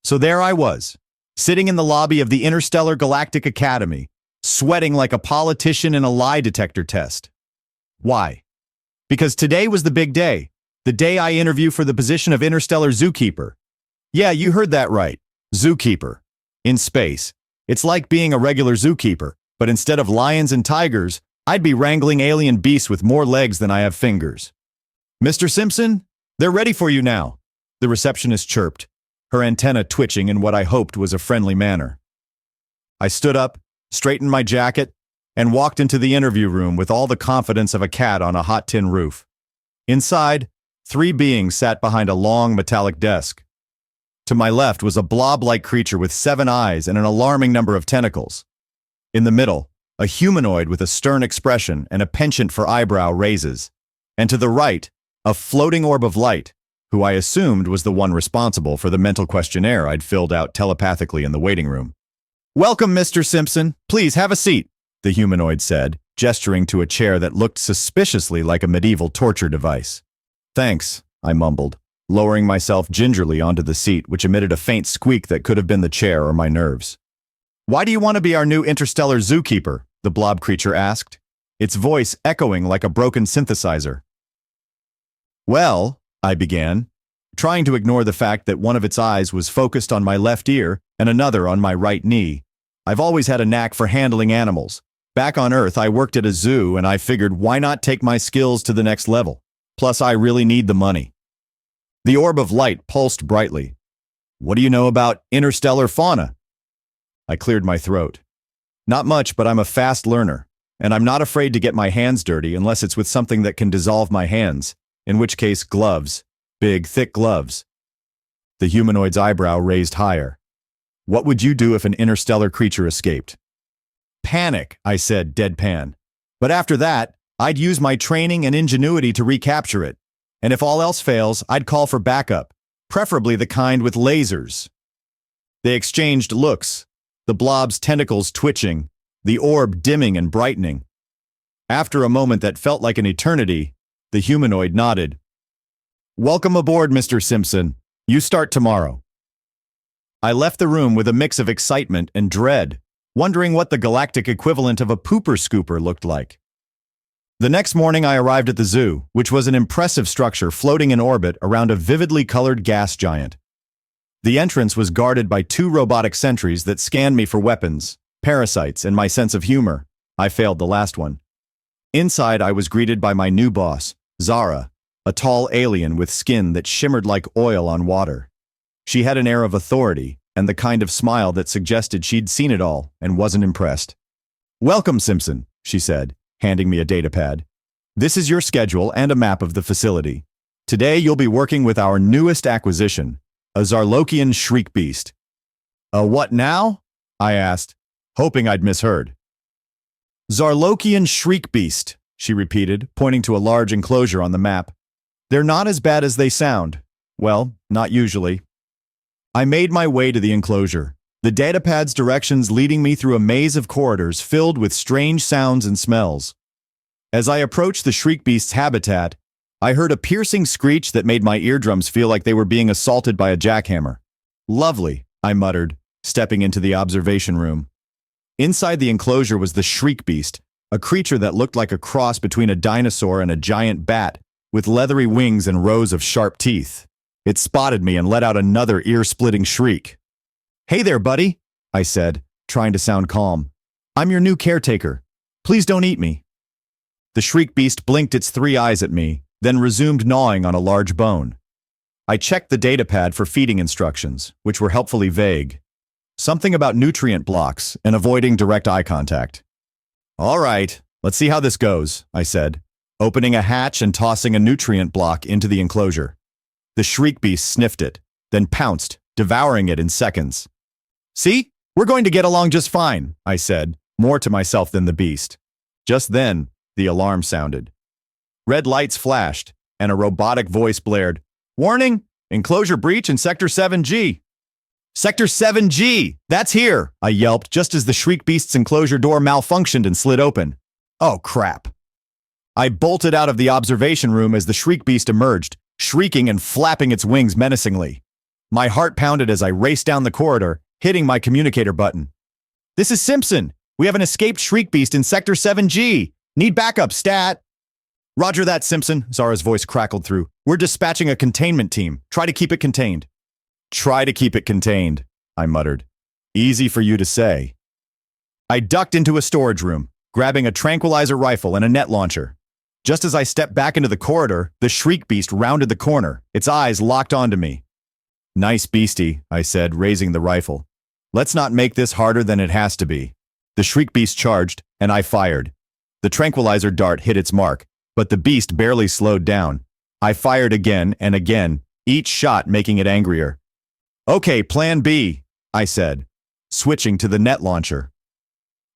So there I was, sitting in the lobby of the Interstellar Galactic Academy, sweating like a politician in a lie detector test. Why? Because today was the big day, the day I interview for the position of Interstellar Zookeeper. Yeah, you heard that right, zookeeper. In space, it's like being a regular zookeeper, but instead of lions and tigers, I'd be wrangling alien beasts with more legs than I have fingers. Mr. Simpson, they're ready for you now, the receptionist chirped, her antenna twitching in what I hoped was a friendly manner. I stood up, straightened my jacket, and walked into the interview room with all the confidence of a cat on a hot tin roof. Inside, 3 beings sat behind a long metallic desk. To my left was a blob-like creature with 7 eyes and an alarming number of tentacles. In the middle, a humanoid with a stern expression and a penchant for eyebrow raises. And to the right, a floating orb of light, who I assumed was the one responsible for the mental questionnaire I'd filled out telepathically in the waiting room. "Welcome, Mr. Simpson. Please have a seat," the humanoid said, gesturing to a chair that looked suspiciously like a medieval torture device. "Thanks," I mumbled, lowering myself gingerly onto the seat, which emitted a faint squeak that could have been the chair or my nerves. "Why do you want to be our new interstellar zookeeper?" the blob creature asked, its voice echoing like a broken synthesizer. "Well," I began, trying to ignore the fact that one of its eyes was focused on my left ear and another on my right knee. "I've always had a knack for handling animals. Back on Earth, I worked at a zoo, and I figured why not take my skills to the next level? Plus, I really need the money." The orb of light pulsed brightly. "What do you know about interstellar fauna?" I cleared my throat. "Not much, but I'm a fast learner, and I'm not afraid to get my hands dirty unless it's with something that can dissolve my hands, in which case gloves, big, thick gloves." The humanoid's eyebrow raised higher. "What would you do if an interstellar creature escaped?" "Panic," I said, deadpan. "But after that, I'd use my training and ingenuity to recapture it. And if all else fails, I'd call for backup, preferably the kind with lasers." They exchanged looks, the blob's tentacles twitching, the orb dimming and brightening. After a moment that felt like an eternity, the humanoid nodded. "Welcome aboard, Mr. Simpson. You start tomorrow." I left the room with a mix of excitement and dread, wondering what the galactic equivalent of a pooper scooper looked like. The next morning I arrived at the zoo, which was an impressive structure floating in orbit around a vividly colored gas giant. The entrance was guarded by 2 robotic sentries that scanned me for weapons, parasites, and my sense of humor. I failed the last one. Inside, I was greeted by my new boss, Zara, a tall alien with skin that shimmered like oil on water. She had an air of authority and the kind of smile that suggested she'd seen it all and wasn't impressed. "Welcome, Simpson," she said, handing me a datapad. "This is your schedule and a map of the facility. Today you'll be working with our newest acquisition, a Xarlokian Shriekbeast." "A what now?" I asked, hoping I'd misheard. "Xarlokian Shriekbeast," she repeated, pointing to a large enclosure on the map. "They're not as bad as they sound. Well, not usually." I made my way to the enclosure, the datapad's directions leading me through a maze of corridors filled with strange sounds and smells. As I approached the Shriekbeast's habitat, I heard a piercing screech that made my eardrums feel like they were being assaulted by a jackhammer. "Lovely," I muttered, stepping into the observation room. Inside the enclosure was the Shriekbeast, a creature that looked like a cross between a dinosaur and a giant bat, with leathery wings and rows of sharp teeth. It spotted me and let out another ear-splitting shriek. "Hey there, buddy," I said, trying to sound calm. "I'm your new caretaker. Please don't eat me." The Shriekbeast blinked its 3 eyes at me, then resumed gnawing on a large bone. I checked the datapad for feeding instructions, which were helpfully vague. Something about nutrient blocks and avoiding direct eye contact. "All right, let's see how this goes," I said, opening a hatch and tossing a nutrient block into the enclosure. The Shriekbeast sniffed it, then pounced, devouring it in seconds. "See, we're going to get along just fine," I said, more to myself than the beast. Just then, the alarm sounded. Red lights flashed, and a robotic voice blared, "Warning! Enclosure breach in Sector 7G." "Sector 7G! That's here!" I yelped just as the Shriekbeast's enclosure door malfunctioned and slid open. "Oh, crap." I bolted out of the observation room as the Shriekbeast emerged, shrieking and flapping its wings menacingly. My heart pounded as I raced down the corridor, hitting my communicator button. "This is Simpson. We have an escaped Shriekbeast in Sector 7G. Need backup, stat." "Roger that, Simpson," Zara's voice crackled through. "We're dispatching a containment team. Try to keep it contained." "Try to keep it contained," I muttered. "Easy for you to say." I ducked into a storage room, grabbing a tranquilizer rifle and a net launcher. Just as I stepped back into the corridor, the Shriekbeast rounded the corner, its eyes locked onto me. "Nice beastie," I said, raising the rifle. "Let's not make this harder than it has to be." The Shriekbeast charged, and I fired. The tranquilizer dart hit its mark, but the beast barely slowed down. I fired again and again, each shot making it angrier. "Okay, plan B," I said, switching to the net launcher.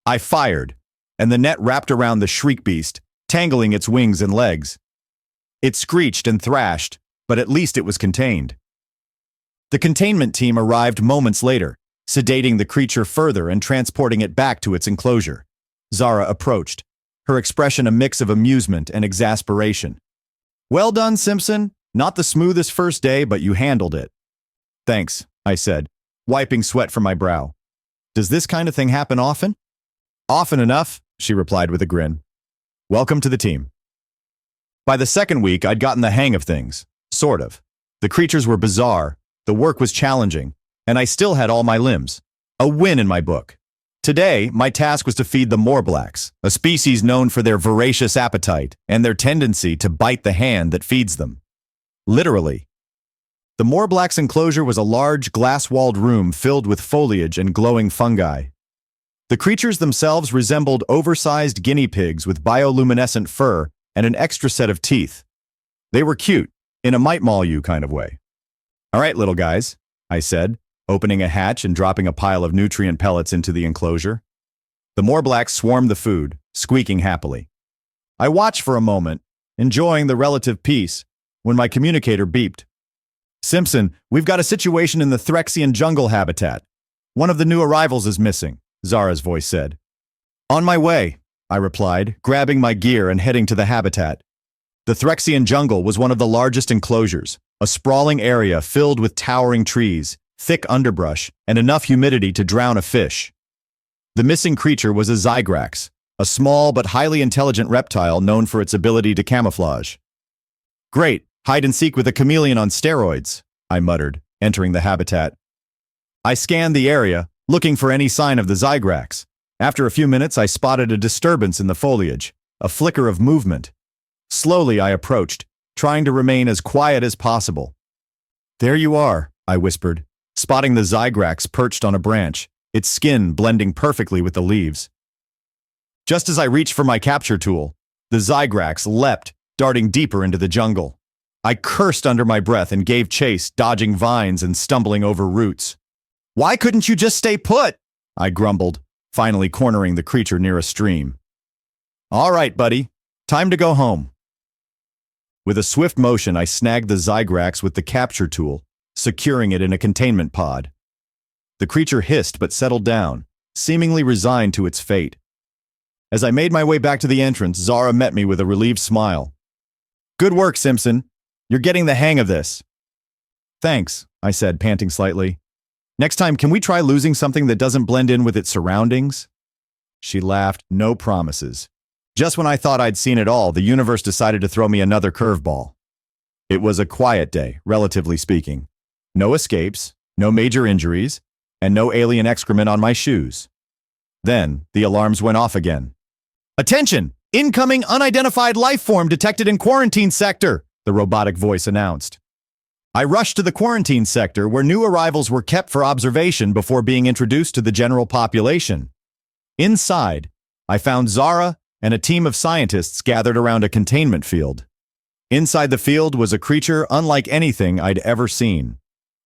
I fired, and the net wrapped around the Shriekbeast, tangling its wings and legs. It screeched and thrashed, but at least it was contained. The containment team arrived moments later, sedating the creature further and transporting it back to its enclosure. Zara approached, her expression a mix of amusement and exasperation. "Well done, Simpson. Not the smoothest first day, but you handled it." "Thanks," I said, wiping sweat from my brow. "Does this kind of thing happen often?" "Often enough," she replied with a grin. "Welcome to the team." By the second week, I'd gotten the hang of things. Sort of. The creatures were bizarre, the work was challenging, and I still had all my limbs. A win in my book. Today, my task was to feed the moorblacks, a species known for their voracious appetite and their tendency to bite the hand that feeds them. Literally. The moorblacks' enclosure was a large, glass-walled room filled with foliage and glowing fungi. The creatures themselves resembled oversized guinea pigs with bioluminescent fur and an extra set of teeth. They were cute, in a might maul you kind of way. "All right, little guys," I said, opening a hatch and dropping a pile of nutrient pellets into the enclosure. The moorblacks swarmed the food, squeaking happily. I watched for a moment, enjoying the relative peace, when my communicator beeped. "Simpson, we've got a situation in the Xarlokian jungle habitat. One of the new arrivals is missing," Zara's voice said. "On my way," I replied, grabbing my gear and heading to the habitat. The Xarlokian jungle was one of the largest enclosures, a sprawling area filled with towering trees, thick underbrush, and enough humidity to drown a fish. The missing creature was a zygrax, a small but highly intelligent reptile known for its ability to camouflage. "Great, hide and seek with a chameleon on steroids," I muttered, entering the habitat. I scanned the area, looking for any sign of the zygrax. After a few minutes, I spotted a disturbance in the foliage, a flicker of movement. Slowly, I approached, trying to remain as quiet as possible. "There you are," I whispered, spotting the zygrax perched on a branch, its skin blending perfectly with the leaves. Just as I reached for my capture tool, the zygrax leapt, darting deeper into the jungle. I cursed under my breath and gave chase, dodging vines and stumbling over roots. "Why couldn't you just stay put?" I grumbled, finally cornering the creature near a stream. "All right, buddy. Time to go home." With a swift motion, I snagged the zygrax with the capture tool, securing it in a containment pod. The creature hissed but settled down, seemingly resigned to its fate. As I made my way back to the entrance, Zara met me with a relieved smile. "Good work, Simpson. You're getting the hang of this." "Thanks," I said, panting slightly. "Next time, can we try losing something that doesn't blend in with its surroundings?" She laughed, no promises. Just when I thought I'd seen it all, the universe decided to throw me another curveball. It was a quiet day, relatively speaking. No escapes, no major injuries, and no alien excrement on my shoes. Then, the alarms went off again. "Attention! Incoming unidentified life form detected in quarantine sector," the robotic voice announced. I rushed to the quarantine sector where new arrivals were kept for observation before being introduced to the general population. Inside, I found Zara and a team of scientists gathered around a containment field. Inside the field was a creature unlike anything I'd ever seen.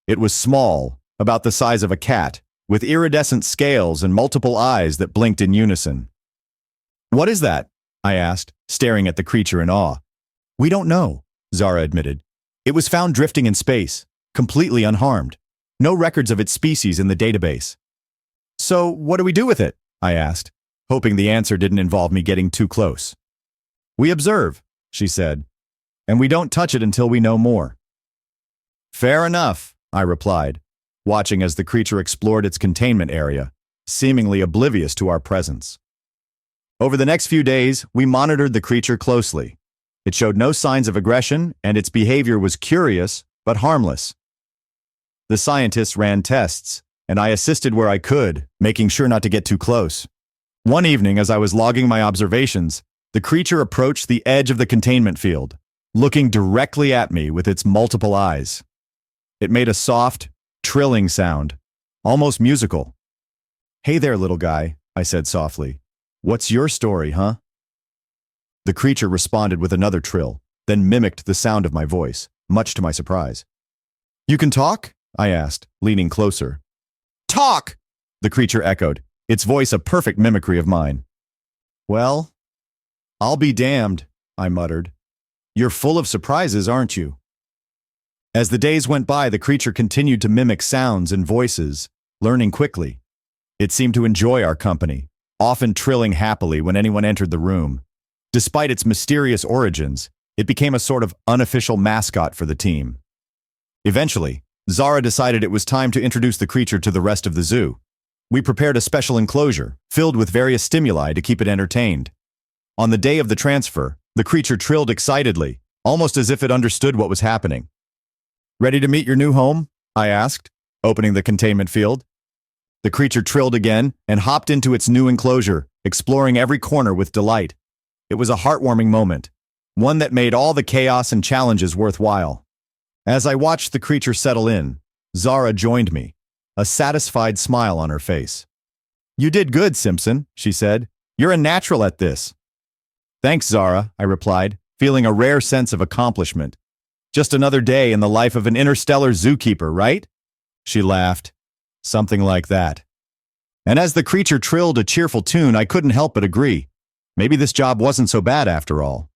It was small, about the size of a cat, with iridescent scales and multiple eyes that blinked in unison. "What is that?" I asked, staring at the creature in awe. "We don't know," Zara admitted. "It was found drifting in space, completely unharmed. No records of its species in the database." "So, what do we do with it?" I asked, hoping the answer didn't involve me getting too close. "We observe," she said, "and we don't touch it until we know more." "Fair enough," I replied, watching as the creature explored its containment area, seemingly oblivious to our presence. Over the next few days, we monitored the creature closely. It showed no signs of aggression, and its behavior was curious but harmless. The scientists ran tests, and I assisted where I could, making sure not to get too close. One evening, as I was logging my observations, the creature approached the edge of the containment field, looking directly at me with its multiple eyes. It made a soft, trilling sound, almost musical. "Hey there, little guy," I said softly. "What's your story, huh?" The creature responded with another trill, then mimicked the sound of my voice, much to my surprise. "You can talk?" I asked, leaning closer. "Talk!" the creature echoed, its voice a perfect mimicry of mine. "Well, I'll be damned," I muttered. "You're full of surprises, aren't you?" As the days went by, the creature continued to mimic sounds and voices, learning quickly. It seemed to enjoy our company, often trilling happily when anyone entered the room. Despite its mysterious origins, it became a sort of unofficial mascot for the team. Eventually, Zara decided it was time to introduce the creature to the rest of the zoo. We prepared a special enclosure, filled with various stimuli to keep it entertained. On the day of the transfer, the creature trilled excitedly, almost as if it understood what was happening. "Ready to meet your new home?" I asked, opening the containment field. The creature trilled again and hopped into its new enclosure, exploring every corner with delight. It was a heartwarming moment, one that made all the chaos and challenges worthwhile. As I watched the creature settle in, Zara joined me, a satisfied smile on her face. "You did good, Simpson," she said. "You're a natural at this." "Thanks, Zara," I replied, feeling a rare sense of accomplishment. "Just another day in the life of an interstellar zookeeper, right?" She laughed. "Something like that." And as the creature trilled a cheerful tune, I couldn't help but agree. Maybe this job wasn't so bad after all.